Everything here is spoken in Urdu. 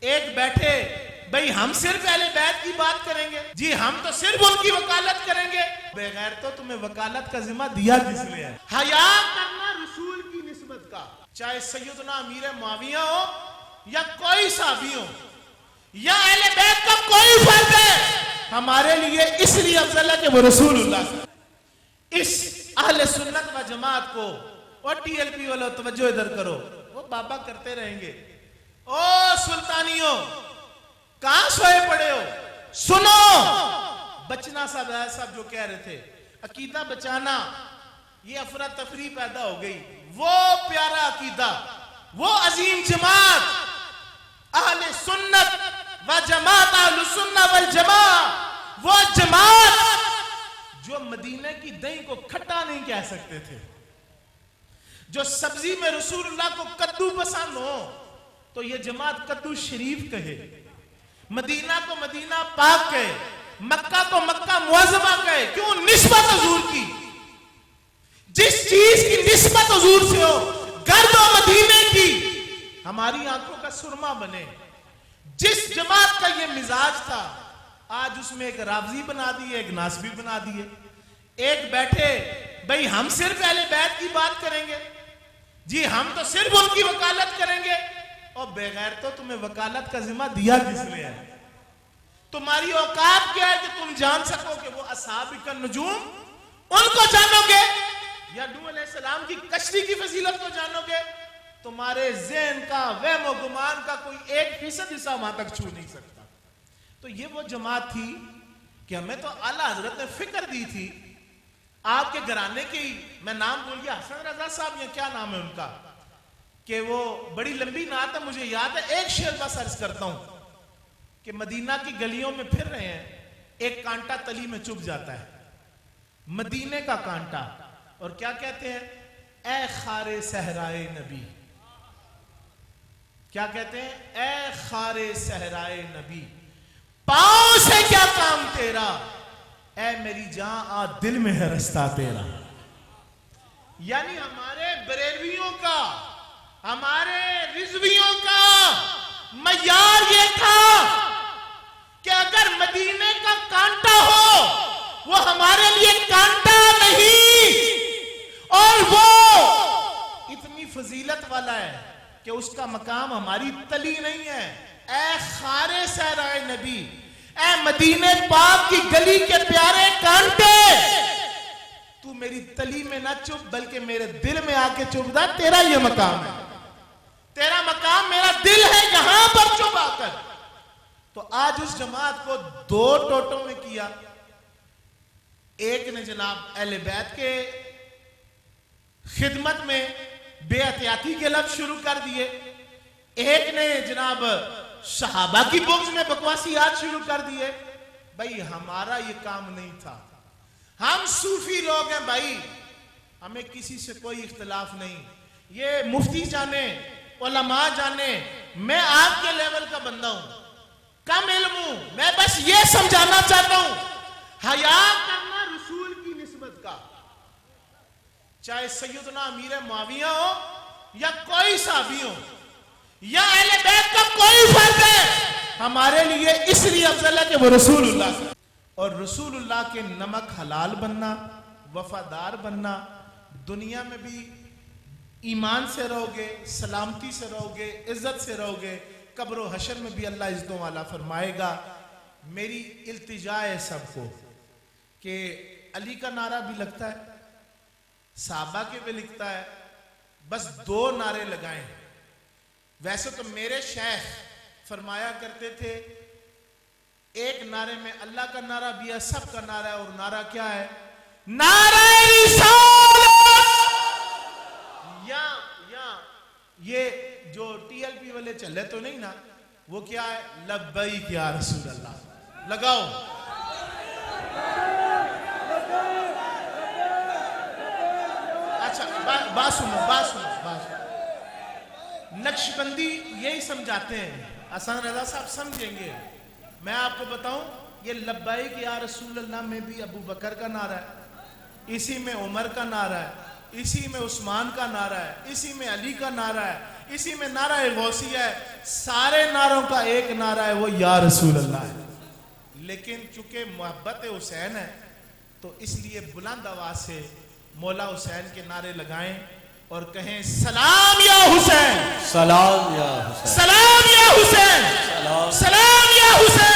ایک بیٹھے بھئی ہم صرف اہل بیت کی بات کریں گے، جی ہم تو صرف ان کی وکالت کریں گے۔ بغیر تو تمہیں وکالت کا ذمہ دیا کس نے ہے؟ حیا کرنا رسول کی نسبت کا، چاہے سیدنا امیر معاویہ ہو یا کوئی صحابی ہو یا اہل بیت کا کوئی فرد ہے، ہمارے لیے اس لیے افضل ہے کہ وہ رسول اللہ۔ اس اہل سنت و جماعت کو، اور ٹی ایل پی والوں توجہ ادھر کرو، وہ بابا کرتے رہیں گے۔ او سلطانیوں کہاں سوئے پڑے ہو؟ سنو بچنا صاحب جو کہہ رہے تھے عقیدہ بچانا، یہ افراتفری پیدا ہو گئی۔ وہ پیارا عقیدہ، وہ عظیم جماعت اہل سنت و جماعت اہل السنت والجماعت، وہ جماعت جو مدینہ کی دہی کو کھٹا نہیں کہہ سکتے تھے، جو سبزی میں رسول اللہ کو کدو پسند ہو تو یہ جماعت کدو شریف کہے، مدینہ کو مدینہ پاک کہے، مکہ کو مکہ معظمہ کہے۔ کیوں؟ نسبت حضور کی، جس چیز کی نسبت حضور سے ہو، گرد و مدینے کی ہماری آنکھوں کا سرما بنے۔ جس جماعت کا یہ مزاج تھا، آج اس میں ایک رافضی بنا دیے، ایک ناسبی بنا دیے۔ ایک بیٹھے بھئی ہم صرف اہل بیت کی بات کریں گے، جی ہم تو صرف ان کی وکالت کریں گے، اور بغیر تو تمہیں وکالت کا ذمہ دیا کس نے ہے؟ تمہاری اوقات کیا ہے کہ تم جان سکو کہ وہ اصحاب النجوم ان کو جانو گے یا نوح علیہ السلام کی کشتی کی فضیلت کو جانو گے؟ تمہارے ذہن کا وہم و گمان کا کوئی 1% حصہ وہاں تک چھو نہیں سکتا۔ تو یہ وہ جماعت تھی کہ ہمیں تو اعلیٰ حضرت نے فکر دی تھی، آپ کے گھرانے کی، میں نام بول گیا حسن رضا صاحب یا کیا نام ہے ان کا، کہ وہ بڑی لمبی نعت ہے، مجھے یاد ہے، ایک شعر بس عرض کرتا ہوں کہ مدینہ کی گلیوں میں پھر رہے ہیں، ایک کانٹا تلی میں چپ جاتا ہے، مدینے کا کانٹا، اور کیا کہتے ہیں؟ اے خار صحرائے نبی، کیا کہتے ہیں؟ اے خار صحرائے نبی، پاؤں سے کیا کام تیرا، اے میری جان آ دل میں ہے رستہ تیرا۔ یعنی ہمارے بریلویوں کا، ہمارے رضویوں کا معیار یہ تھا کہ اگر مدینے کا کانٹا ہو وہ ہمارے لیے کانٹا نہیں، اور وہ اتنی فضیلت والا ہے کہ اس کا مقام ہماری تلی نہیں ہے۔ اے خار صحرائے نبی، اے مدینے پاک کی گلی کے پیارے کانٹے، تو میری تلی میں نہ چپ بلکہ میرے دل میں آ کے چپ دا، تیرا یہ مقام ہے، تیرا مقام میرا دل ہے، یہاں پر چپ آ کر۔ تو آج اس جماعت کو دو ٹوٹوں میں کیا، ایک نے جناب اہل بیت کے خدمت میں بے احتیاطی کے لفظ شروع کر دیے، ایک نے جناب صحابہ کی بغض میں بکواسیات شروع کر دیے۔ بھائی ہمارا یہ کام نہیں تھا، ہم صوفی لوگ ہیں بھائی، ہمیں کسی سے کوئی اختلاف نہیں، یہ مفتی جانے، علماء جانے، میں آپ کے لیول کا بندہ ہوں، کم علم ہوں، میں بس یہ سمجھانا چاہتا ہوں، حیا کرنا رسول کی نسبت کا، چاہے سیدنا امیر معاویہ ہو یا کوئی صحابی ہو یا اہل بیت کا کوئی فرد ہے، ہمارے لیے اس لیے افضل ہے کہ وہ رسول اللہ، اور رسول اللہ کے نمک حلال بننا، وفادار بننا، دنیا میں بھی ایمان سے رہو گے، سلامتی سے رہو گے، عزت سے رہو گے، قبر و حشر میں بھی اللہ عزتوں والا فرمائے گا۔ میری التجا ہے سب کو کہ علی کا نعرہ بھی لگتا ہے، صحابہ کے بھی لکھتا ہے، بس دو نعرے لگائیں۔ ویسے تو میرے شیخ فرمایا کرتے تھے ایک نعرے میں اللہ کا نعرہ بھی ہے، سب کا نعرہ ہے، اور نعرہ کیا ہے؟ نعرہ رسالت۔ یا یہ جو ٹی ایل پی والے چلے تو نہیں نا، وہ کیا ہے؟ لبیک یا رسول اللہ، لگاؤ۔ اچھا بات سنو، نقش بندی یہی سمجھاتے ہیں، حسن رضا صاحب سمجھیں گے۔ میں آپ کو بتاؤں، یہ لبیک یا رسول اللہ میں بھی ابو بکر کا نعرہ ہے، اسی میں عمر کا نعرہ ہے، اسی میں عثمان کا نعرہ ہے، اسی میں علی کا نعرہ ہے، اسی میں نعرہ غوثیہ ہے، سارے نعروں کا ایک نعرہ ہے، وہ یا رسول اللہ ہے۔ لیکن چونکہ محبت حسین ہے تو اس لیے بلند آواز سے مولا حسین کے نعرے لگائیں اور کہیں سلام یا حسین، سلام یا حسین، سلام یا حسین، سلام سلام یا حسین۔